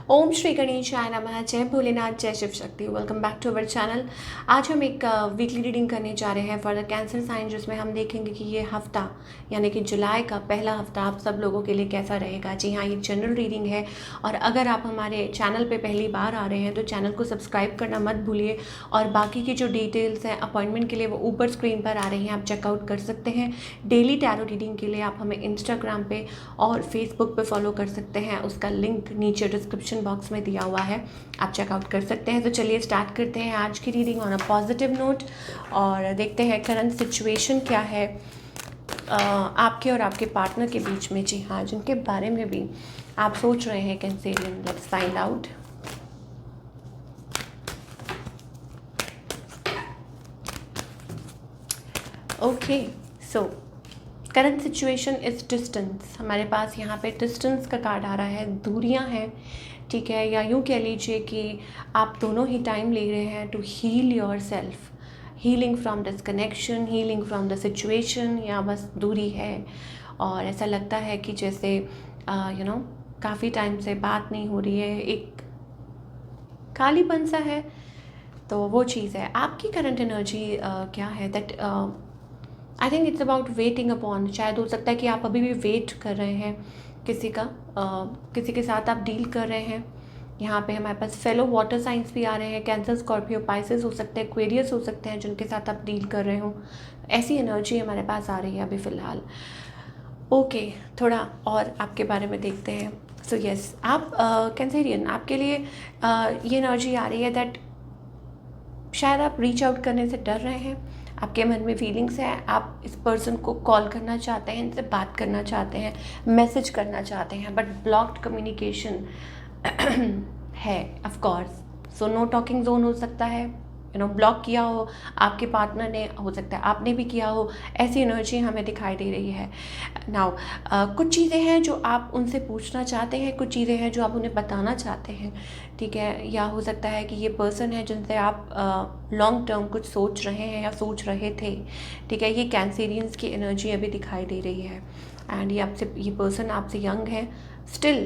ओम श्री गणेशाय नमः। जय भोलेनाथ, जय Shiv Shakti. Welcome back to our channel. आज हम एक वीकली रीडिंग करने जा रहे हैं फॉर द कैंसर साइन, जिसमें हम देखेंगे कि ये हफ्ता यानी कि जुलाई का पहला हफ्ता आप सब लोगों के लिए कैसा रहेगा। जी हाँ, ये जनरल रीडिंग है और अगर आप हमारे चैनल पे पहली बार आ रहे हैं तो चैनल को सब्सक्राइब करना मत भूलिए और बाकी की जो डिटेल्स हैं अपॉइंटमेंट के लिए वो ऊपर स्क्रीन पर आ रही हैं, आप चेकआउट कर सकते हैं। डेली टैरो रीडिंग के लिए आप हमें इंस्टाग्राम पे और फेसबुक पे फॉलो कर सकते हैं, उसका लिंक नीचे डिस्क्रिप्शन बॉक्स में दिया हुआ है, आप चेकआउट कर सकते हैं। तो चलिए स्टार्ट करते हैं आज की reading on a positive note और देखते हैं करंट सिचुएशन क्या है आपके और आपके पार्टनर के बीच में। जी हाँ, जिनके बारे में भी आप सोच रहे हैं Cancerian. Let's find out. Okay, so current situation is distance. हमारे पास यहाँ पे डिस्टेंस का कार्ड आ रहा है, दूरियाँ हैं, ठीक है, या यूँ कह लीजिए कि आप दोनों ही टाइम ले रहे हैं to heal yourself, healing from disconnection, healing from the situation, या बस दूरी है और ऐसा लगता है कि जैसे काफ़ी टाइम से बात नहीं हो रही है, एक खालीपन सा है। तो वो चीज़ है। आपकी करंट एनर्जी क्या है that I think it's about waiting upon. शायद हो सकता है कि आप अभी भी वेट कर रहे हैं किसी का, किसी के साथ आप डील कर रहे हैं। यहाँ पे हमारे पास फेलो वाटर साइंस भी आ रहे हैं, कैंसर, स्कॉर्पियो, पाइसेस हो सकते हैं, एक्वेरियस हो सकते हैं जिनके साथ आप डील कर रहे हो। ऐसी एनर्जी हमारे पास आ रही है अभी फ़िलहाल। ओके, थोड़ा और आपके बारे में देखते हैं। सो यस, आप कैंसेरियन, आपके लिए ये एनर्जी आ रही है दैट शायद आप रीच आउट करने से डर रहे हैं, आपके मन में फीलिंग्स हैं, आप इस पर्सन को कॉल करना चाहते हैं, इनसे बात करना चाहते हैं, मैसेज करना चाहते हैं, बट ब्लॉक्ड कम्युनिकेशन है of course. So know talking zone हो सकता है, ब्लॉक किया हो आपके पार्टनर ने, हो सकता है आपने भी किया हो। ऐसी एनर्जी हमें दिखाई दे रही है। नाउ कुछ चीज़ें हैं जो आप उनसे पूछना चाहते हैं, कुछ चीज़ें हैं जो आप उन्हें बताना चाहते हैं, ठीक है, या हो सकता है कि ये पर्सन है जिनसे आप लॉन्ग टर्म कुछ सोच रहे हैं या सोच रहे थे, ठीक है। ये कैंसेरियंस की एनर्जी अभी दिखाई दे रही है एंड ये पर्सन आपसे यंग है स्टिल।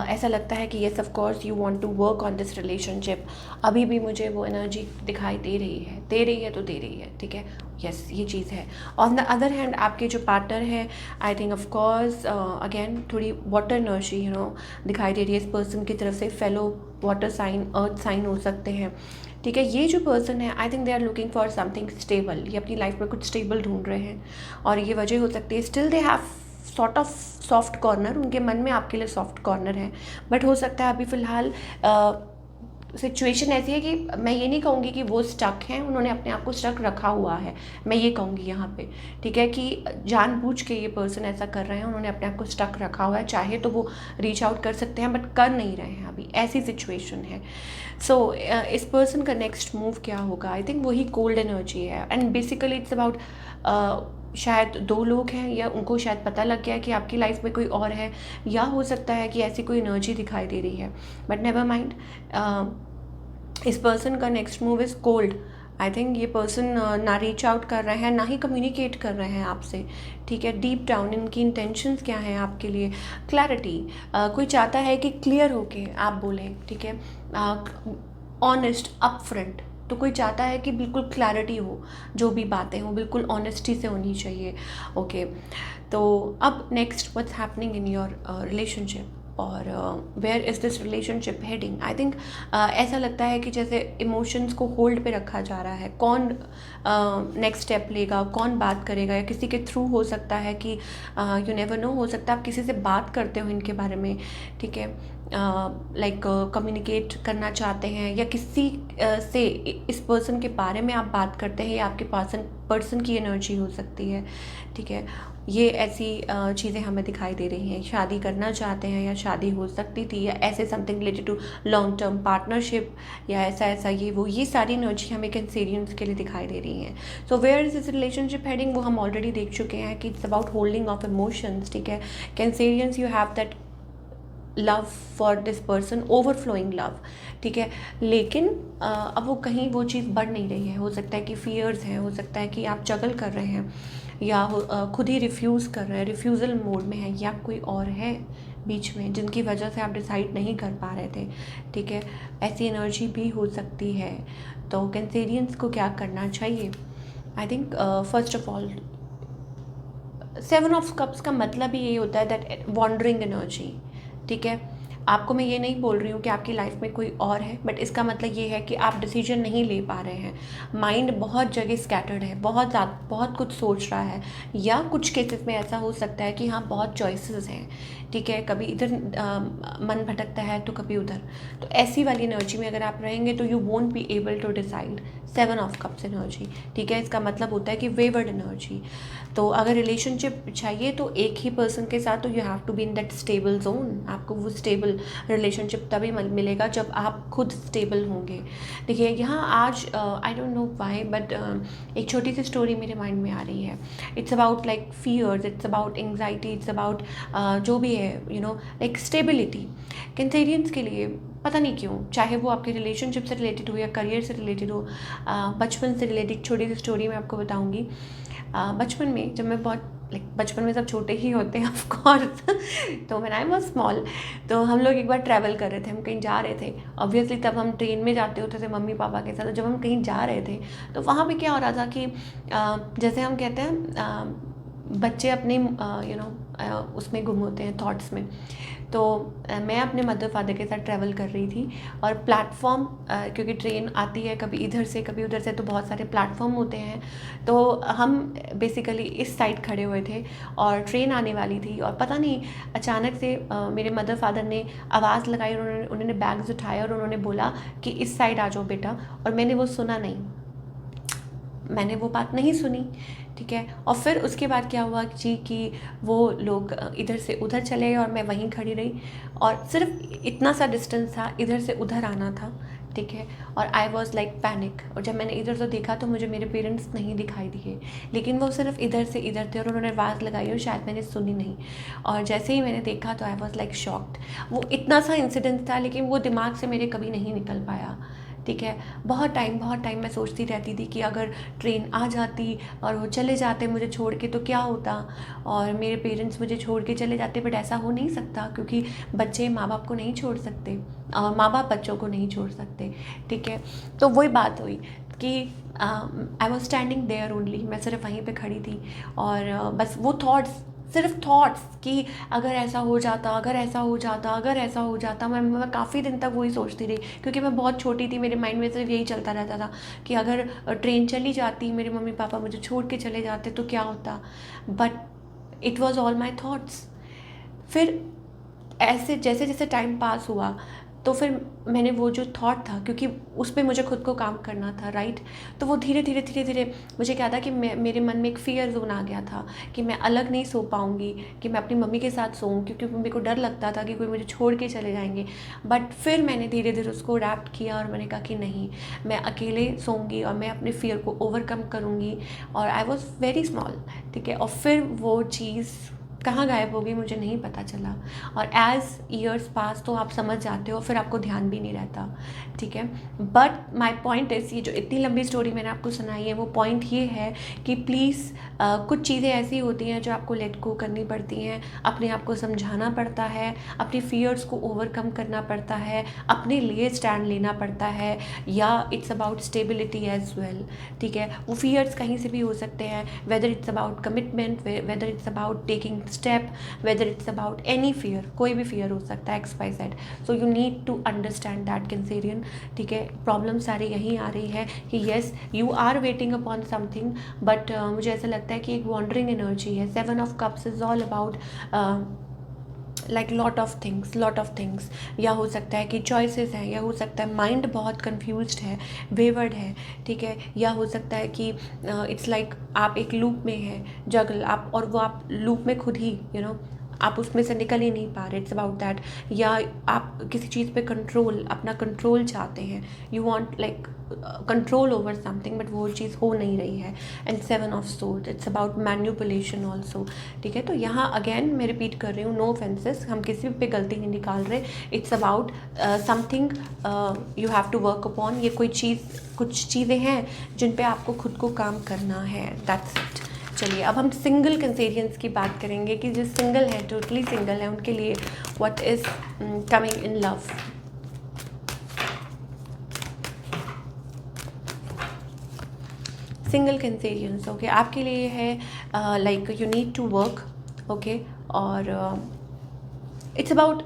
ऐसा लगता है कि yes of course you want to work on this relationship. अभी भी मुझे वो एनर्जी दिखाई दे रही है तो दे रही है, ठीक है, यस, ये चीज़ है। ऑन द अदर हैंड आपके जो पार्टनर है, I think of course again थोड़ी वाटर एनर्जी दिखाई दे रही है इस पर्सन की तरफ से। Fellow water sign, earth sign हो सकते हैं, ठीक है। ये जो पर्सन है I think they are looking for something stable, ये अपनी लाइफ में कुछ स्टेबल ढूंढ रहे हैं और ये वजह हो सकती है still they have sort of soft corner, उनके मन में आपके लिए सॉफ्ट कॉर्नर है, बट हो सकता है अभी फ़िलहाल सिचुएशन ऐसी है कि मैं ये नहीं कहूँगी कि वो स्टक हैं, उन्होंने अपने आप को स्टक रखा हुआ है, मैं ये कहूँगी यहाँ पे, ठीक है, कि जानबूझ के ये पर्सन ऐसा कर रहे हैं, उन्होंने अपने आप को स्टक रखा हुआ है। चाहे तो वो रीच आउट कर सकते हैं बट कर नहीं रहे हैं, अभी ऐसी सिचुएशन है। सो इस पर्सन का नेक्स्ट मूव क्या होगा, आई थिंक वही कोल्ड एनर्जी है एंड बेसिकली इट्स अबाउट शायद दो लोग हैं या उनको शायद पता लग गया कि आपकी लाइफ में कोई और है, या हो सकता है कि ऐसी कोई एनर्जी दिखाई दे रही है, बट नेवर माइंड। इस पर्सन का next move is cold. I think ये पर्सन ना रीच आउट कर रहे हैं, ना ही कम्युनिकेट कर रहे हैं आपसे, ठीक है। डीप डाउन इनकी इंटेंशंस क्या हैं आपके लिए, क्लैरिटी, कोई चाहता है कि क्लियर होके आप बोलें, ठीक है, ऑनेस्ट, अप फ्रंट। तो कोई चाहता है कि बिल्कुल क्लैरिटी हो, जो भी बातें हों बिल्कुल ऑनेस्टी से होनी चाहिए। ओके, तो अब next what's happening in your relationship और where is this relationship heading. I think ऐसा लगता है कि जैसे इमोशंस को होल्ड पे रखा जा रहा है, कौन नेक्स्ट स्टेप लेगा, कौन बात करेगा, या किसी के थ्रू हो सकता है कि यू नेवर नो, हो सकता है आप किसी से बात करते हो इनके बारे में, ठीक है, लाइक कम्युनिकेट करना चाहते हैं या किसी से इस पर्सन के बारे में आप बात करते हैं, या आपके पर्सन की एनर्जी हो सकती है, ठीक है। ये ऐसी चीज़ें हमें दिखाई दे रही हैं। शादी करना चाहते हैं या शादी हो सकती थी, या ऐसे something related to long term partnership, या ऐसा ये सारी एनर्जी हमें कैंसेरियंस के लिए दिखाई दे रही हैं। So where is this relationship heading, वो हम ऑलरेडी देख चुके हैं कि it's about holding of emotions, ठीक है। Cancerians, you have that love for this person, overflowing love, ठीक है, लेकिन अब वो कहीं वो चीज़ बढ़ नहीं रही है। हो सकता है कि फियर्स हैं, हो सकता है कि आप जगल कर रहे हैं, या खुद ही रिफ्यूज़ कर रहे हैं, रिफ्यूज़ल मोड में है, या कोई और है बीच में, जिनकी वजह से आप डिसाइड नहीं कर पा रहे थे, ठीक है, ऐसी एनर्जी भी हो सकती है। तो कैंसेरियंस को क्या करना चाहिए? I think first of all 7 of cups का मतलब ही यही होता है दैट वॉन्डरिंग एनर्जी, ठीक है। आपको मैं ये नहीं बोल रही हूँ कि आपकी लाइफ में कोई और है, बट इसका मतलब ये है कि आप डिसीजन नहीं ले पा रहे हैं, माइंड बहुत जगह स्कैटर्ड है, बहुत कुछ सोच रहा है, या कुछ केसेस में ऐसा हो सकता है कि हाँ बहुत चॉइसेस हैं, ठीक है, कभी इधर मन भटकता है तो कभी उधर। तो ऐसी वाली एनर्जी में अगर आप रहेंगे तो you won't be able to decide. 7 of cups energy, ठीक है, इसका मतलब होता है कि वेवर्ड एनर्जी। तो अगर रिलेशनशिप चाहिए तो एक ही पर्सन के साथ, तो you have to be in that stable zone. आपको वो स्टेबल रिलेशनशिप तभी मिलेगा जब आप खुद स्टेबल होंगे। देखिए यहाँ आज I don't know why but एक छोटी सी स्टोरी मेरे माइंड में आ रही है। It's about like fears, it's about anxiety, it's about जो भी है लाइक स्टेबिलिटी। कैंसेरियंस के लिए पता नहीं क्यों, चाहे वो आपके रिलेशनशिप से रिलेटेड हो या करियर से रिलेटेड हो, बचपन से रिलेटेड छोटी सी स्टोरी मैं आपको बताऊंगी। बचपन में जब मैं बहुत बचपन में सब छोटे ही होते हैं ऑफ कोर्स तो व्हेन आई वाज स्मॉल, तो हम लोग एक बार ट्रैवल कर रहे थे, हम कहीं जा रहे थे। ऑब्वियसली तब हम ट्रेन में जाते होते थे मम्मी पापा के साथ। जब हम कहीं जा रहे थे तो वहाँ पे क्या हो रहा था कि जैसे हम कहते हैं बच्चे अपने उसमें गुम होते हैं थॉट्स में। तो मैं अपने मदर फादर के साथ ट्रैवल कर रही थी और प्लेटफॉर्म, क्योंकि ट्रेन आती है कभी इधर से कभी उधर से, तो बहुत सारे प्लेटफॉर्म होते हैं। तो हम बेसिकली इस साइड खड़े हुए थे और ट्रेन आने वाली थी, और पता नहीं अचानक से मेरे मदर फादर ने आवाज़ लगाई और उन्होंने बैग्स उठाया और उन्होंने बोला कि इस साइड आ जाओ बेटा। और मैंने वो सुना नहीं, मैंने वो बात नहीं सुनी, ठीक है। और फिर उसके बाद क्या हुआ जी कि वो लोग इधर से उधर चले गए और मैं वहीं खड़ी रही, और सिर्फ इतना सा डिस्टेंस था, इधर से उधर आना था, ठीक है। और आई वॉज लाइक पैनिक, और जब मैंने इधर से देखा तो मुझे मेरे पेरेंट्स नहीं दिखाई दिए, लेकिन वो सिर्फ इधर से इधर थे और उन्होंने आवाज़ लगाई और शायद मैंने सुनी नहीं। और जैसे ही मैंने देखा तो आई वॉज लाइक शॉक्ड। वो इतना सा इंसिडेंट था, लेकिन वो दिमाग से मेरे कभी नहीं निकल पाया, ठीक है। बहुत टाइम मैं सोचती रहती थी कि अगर ट्रेन आ जाती और वो चले जाते मुझे छोड़ के तो क्या होता, और मेरे पेरेंट्स मुझे छोड़ के चले जाते, बट ऐसा हो नहीं सकता क्योंकि बच्चे माँ बाप को नहीं छोड़ सकते और माँ बाप बच्चों को नहीं छोड़ सकते, ठीक है। तो वही बात हुई कि I was standing there only, मैं सिर्फ वहीं पे खड़ी थी और बस वो सिर्फ थॉट्स कि अगर ऐसा हो जाता, अगर ऐसा हो जाता, अगर ऐसा हो जाता। मैं काफ़ी दिन तक वही सोचती रही, क्योंकि मैं बहुत छोटी थी, मेरे माइंड में सिर्फ यही चलता रहता था कि अगर ट्रेन चली जाती, मेरे मम्मी पापा मुझे छोड़ के चले जाते तो क्या होता। But it was all my thoughts. फिर ऐसे जैसे जैसे टाइम पास हुआ तो फिर मैंने वो जो थॉट था, क्योंकि उस पर मुझे खुद को काम करना था, राइट। तो वो धीरे धीरे मुझे क्या था कि मेरे मन में एक फियर जोन आ गया था कि मैं अलग नहीं सो पाऊँगी, कि मैं अपनी मम्मी के साथ सोऊँ, क्योंकि मेरे को डर लगता था कि कोई मुझे छोड़ के चले जाएंगे। बट फिर मैंने धीरे धीरे उसको अडैप्ट किया और मैंने कहा कि नहीं, मैं अकेले सोऊंगी और मैं अपने फियर को ओवरकम करूँगी। और आई वॉज वेरी स्मॉल, ठीक है। और फिर वो चीज़ कहाँ गायब हो गई मुझे नहीं पता चला। और एज ईयर्स पास तो आप समझ जाते हो, फिर आपको ध्यान भी नहीं रहता, ठीक है। बट माई पॉइंट इज़, ये जो इतनी लंबी स्टोरी मैंने आपको सुनाई है, वो पॉइंट ये है कि प्लीज़ कुछ चीज़ें ऐसी होती हैं जो आपको लेट गो करनी पड़ती हैं, अपने आप को समझाना पड़ता है, अपनी फियर्स को ओवरकम करना पड़ता है, अपने लिए स्टैंड लेना पड़ता है, या it's about stability as well, ठीक है। वो फियर्स कहीं से भी हो सकते हैं, whether it's about commitment, whether it's about taking step, whether it's about any fear, कोई भी फियर हो सकता है, XYZ। So you need to understand that Cancerian, ठीक है। प्रॉब्लम सारी यहीं आ रही है कि yes you are waiting upon something, but मुझे ऐसा लगता है कि एक वॉन्डरिंग एनर्जी है। 7 of cups is all about like lot of things, या हो सकता है कि चॉइसेस हैं, या हो सकता है माइंड बहुत कन्फ्यूज्ड है, वेवर्ड है, ठीक है। या हो सकता है कि इट्स लाइक आप एक लूप में हैं, जगल आप, और वो आप लूप में खुद ही आप उसमें से निकल ही नहीं पा रहे। It's about that. या आप किसी चीज़ पे अपना कंट्रोल चाहते हैं, you want like control over something, but वो चीज़ हो नहीं रही है। And 7 of sword, it's about manipulation also, ठीक है। तो यहाँ अगेन मैं रिपीट कर रही हूँ, नो ऑफेंसेस, हम किसी पे गलती नहीं निकाल रहे। It's about something you have to work upon. ये कुछ चीज़ें हैं जिन पे आपको खुद को काम करना है, दैट्स इट, चलिए अब हम सिंगल कैंसेरियंस की बात करेंगे कि जो सिंगल है, टोटली सिंगल है, उनके लिए what is coming in love. Single Cancerians, okay, आपके लिए है like you need to work, okay, और इट्स अबाउट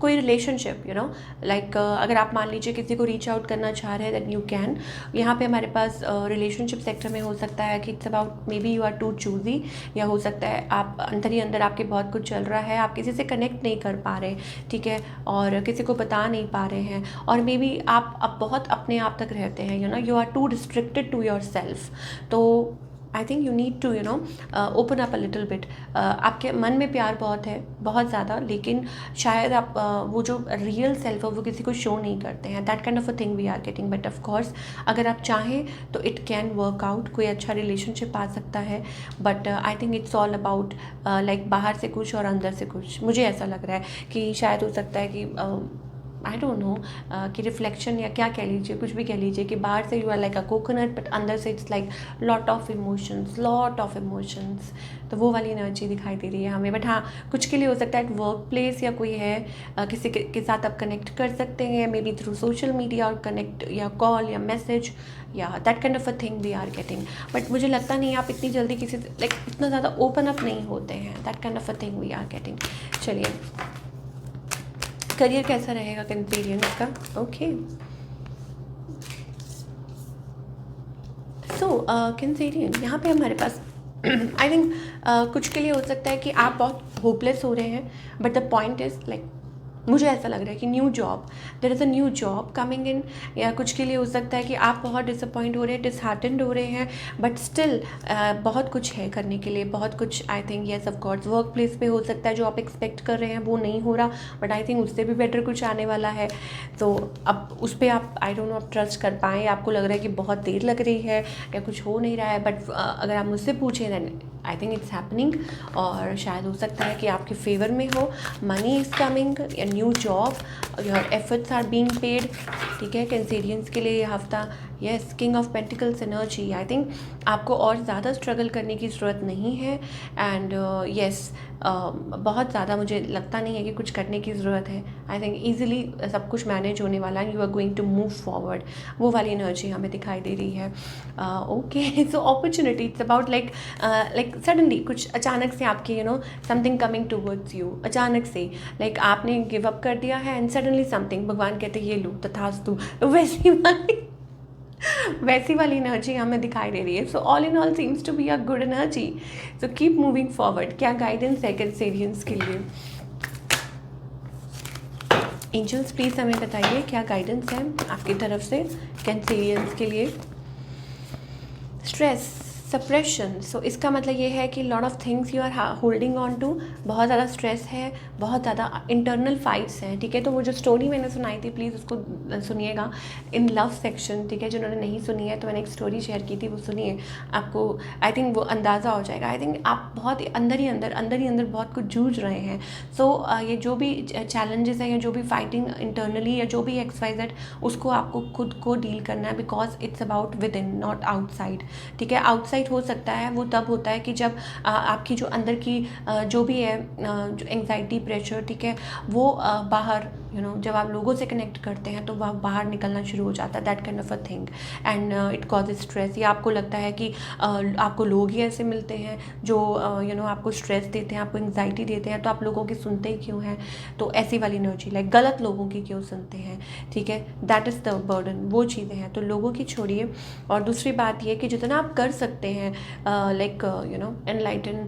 कोई रिलेशनशिप, यू नो, लाइक अगर आप मान लीजिए किसी को रीच आउट करना चाह रहे हैं दैट यू कैन। यहाँ पे हमारे पास रिलेशनशिप सेक्टर में हो सकता है कि it's about maybe you are too choosy, या हो सकता है आप अंदर ही अंदर आपके बहुत कुछ चल रहा है, आप किसी से कनेक्ट नहीं कर पा रहे, ठीक है, और किसी को बता नहीं पा रहे हैं, और मे बी आप अब बहुत अपने आप तक रहते हैं, you know, you are too restricted to yourself. तो I think you need to, you know, open up a little bit. आपके मन में प्यार बहुत है, बहुत ज़्यादा, लेकिन शायद आप वो जो रियल सेल्फ है वो किसी को शो नहीं करते हैं। That kind of a thing we are getting, but of course अगर आप चाहें तो इट कैन वर्क आउट, कोई अच्छा रिलेशनशिप आ सकता है, but I think it's all about like बाहर से कुछ और अंदर से कुछ। मुझे ऐसा लग रहा है कि शायद हो सकता है कि आई डोंट नो कि रिफ्लेक्शन या क्या कह लीजिए, कुछ भी कह लीजिए, कि बाहर से you are like a coconut but अंदर से it's like lot of emotions. तो वो वाली एनर्जी दिखाई दे रही है हमें। बट हाँ, कुछ के लिए हो सकता है वर्क प्लेस या कोई है किसी के साथ आप कनेक्ट कर सकते हैं, maybe through social media, और कनेक्ट या कॉल या मैसेज या that kind of a thing we are getting. But मुझे लगता नहीं आप इतनी जल्दी किसी लाइक इतना ज़्यादा ओपन अप नहीं होते हैं। That kind of a thing we are getting. चलिए, करियर कैसा रहेगा कैंसेरियंस का? ओके, सो कैंसेरियन, यहाँ पे हमारे पास आई थिंक कुछ के लिए हो सकता है कि आप बहुत होपलेस हो रहे हैं, but the point is like मुझे ऐसा लग रहा है कि new job, there is a new job coming in. या कुछ के लिए हो सकता है कि आप बहुत डिसअपॉइंट हो रहे हैं, डिसहार्टेंड हो रहे हैं, बट स्टिल बहुत कुछ है करने के लिए, बहुत कुछ। I think yes of course work place पे हो सकता है जो आप एक्सपेक्ट कर रहे हैं वो नहीं हो रहा, बट आई थिंक उससे भी बेटर कुछ आने वाला है। तो अब उस पर आप आई डोंट नो आप ट्रस्ट कर पाएँ, आपको लग रहा है कि बहुत देर लग रही है या कुछ हो नहीं रहा है, बट अगर आप मुझसे पूछें then I think it's happening, और शायद हो सकता है कि आपके फेवर में हो। Money is coming, a new job, your efforts are being paid, ठीक है। कैंसेरियंस के लिए ये हफ्ता is king of pentacles energy, I think आपको और ज़्यादा स्ट्रगल करने की ज़रूरत नहीं है, एंड यस बहुत ज़्यादा मुझे लगता नहीं है कि कुछ करने की ज़रूरत है। आई थिंक ईजिली सब कुछ मैनेज होने वाला है, you are going to move forward, वो वाली एनर्जी हमें दिखाई दे रही है। Okay, so opportunity, it's about like suddenly कुछ अचानक से आपकी you know something coming towards you, अचानक से लाइक आपने गिव अप कर दिया है एंड सडनली समथिंग, भगवान कहते हैं ये लो तथास्तु, वैसी वाली एनर्जी हमें दिखाई दे रही है। So all in all seems to be a good energy, so keep moving forward. क्या गाइडेंस है कैंसेरियंस के लिए? एंजल्स प्लीज़ हमें बताइए क्या गाइडेंस है आपकी तरफ से कैंसेरियंस के लिए? स्ट्रेस, सप्रेशन, सो इसका मतलब ये है कि lot of things you are holding on to, बहुत ज़्यादा स्ट्रेस है, बहुत ज़्यादा इंटरनल फाइट्स हैं, ठीक है। तो वो जो स्टोरी मैंने सुनाई थी प्लीज़ उसको सुनिएगा इन लव सेक्शन, ठीक है। जिन्होंने नहीं सुनी है तो मैंने एक स्टोरी शेयर की थी, वो सुनिए, आपको आई थिंक वो अंदाज़ा हो जाएगा। आई थिंक आप बहुत अंदर ही अंदर बहुत कुछ जूझ रहे हैं। सो ये जो भी चैलेंजेस हैं या जो भी फाइटिंग इंटरनली या जो भी XYZ, उसको आपको खुद को डील करना है, because it's about with in not outside, ठीक है। आउटसाइड हो सकता है वो तब होता है कि जब आपकी जो अंदर की जो भी है जो एंग्जाइटी, प्रेशर, ठीक है, वो बाहर यू नो जब आप लोगों से कनेक्ट करते हैं तो वह बाहर निकलना शुरू हो जाता है, that kind of a thing, and it causes stress. या आपको लगता है कि आपको लोग ही ऐसे मिलते हैं जो यू नो आपको स्ट्रेस देते हैं, आपको एंग्जाइटी देते हैं, तो आप लोगों की सुनते ही क्यों हैं? तो ऐसी वाली एनर्जी लाइक गलत लोगों की क्यों सुनते हैं, ठीक है, दैट इज़ द बर्डन, वो चीज़ें हैं। तो लोगों की छोड़िए, और दूसरी बात ये कि जितना आप कर सकते हैं like you know enlighten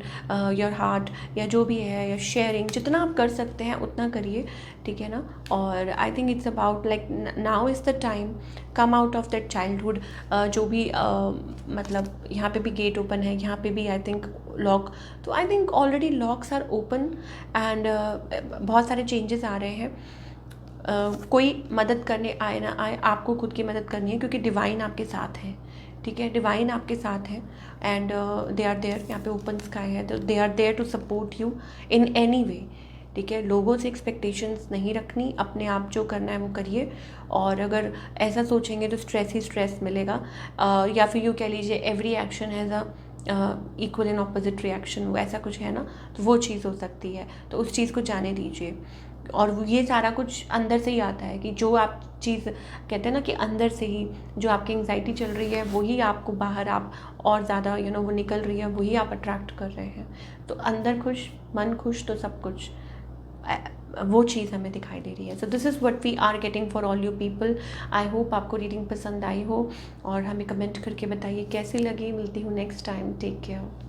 your heart या जो भी है, या शेयरिंग, जितना आप कर सकते हैं उतना करिए, ठीक है ना। और आई think it's about like now is the time, come out of that childhood, जो भी मतलब यहाँ पे भी गेट ओपन है, यहाँ पे भी आई थिंक लॉक, तो I think already locks are open, and बहुत सारे चेंजेस आ रहे हैं। कोई मदद करने आए ना आए, आपको खुद की मदद करनी है, क्योंकि डिवाइन आपके साथ है, ठीक है, डिवाइन आपके साथ है, एंड दे आर देयर, यहाँ पे ओपन स्काई है, तो they are there to support you in any way, ठीक है। लोगों से एक्सपेक्टेशंस नहीं रखनी, अपने आप जो करना है वो करिए, और अगर ऐसा सोचेंगे तो स्ट्रेस ही स्ट्रेस मिलेगा, या फिर यूँ कह लीजिए every action has a equal and opposite reaction, वो ऐसा कुछ है ना, तो वो चीज़ हो सकती है, तो उस चीज़ को जाने दीजिए। और ये सारा कुछ अंदर से ही आता है कि जो आप चीज़ कहते हैं ना कि अंदर से ही जो आपकी एंग्जाइटी चल रही है वही आपको बाहर आप और ज़्यादा वो निकल रही है, वही आप अट्रैक्ट कर रहे हैं। तो अंदर खुश, मन खुश, तो सब कुछ वो चीज़ हमें दिखाई दे रही है। So this is what we are getting for all you people. I hope आपको रीडिंग पसंद आई हो, और हमें कमेंट करके बताइए कैसी लगी। मिलती हूँ नेक्स्ट टाइम। Take care.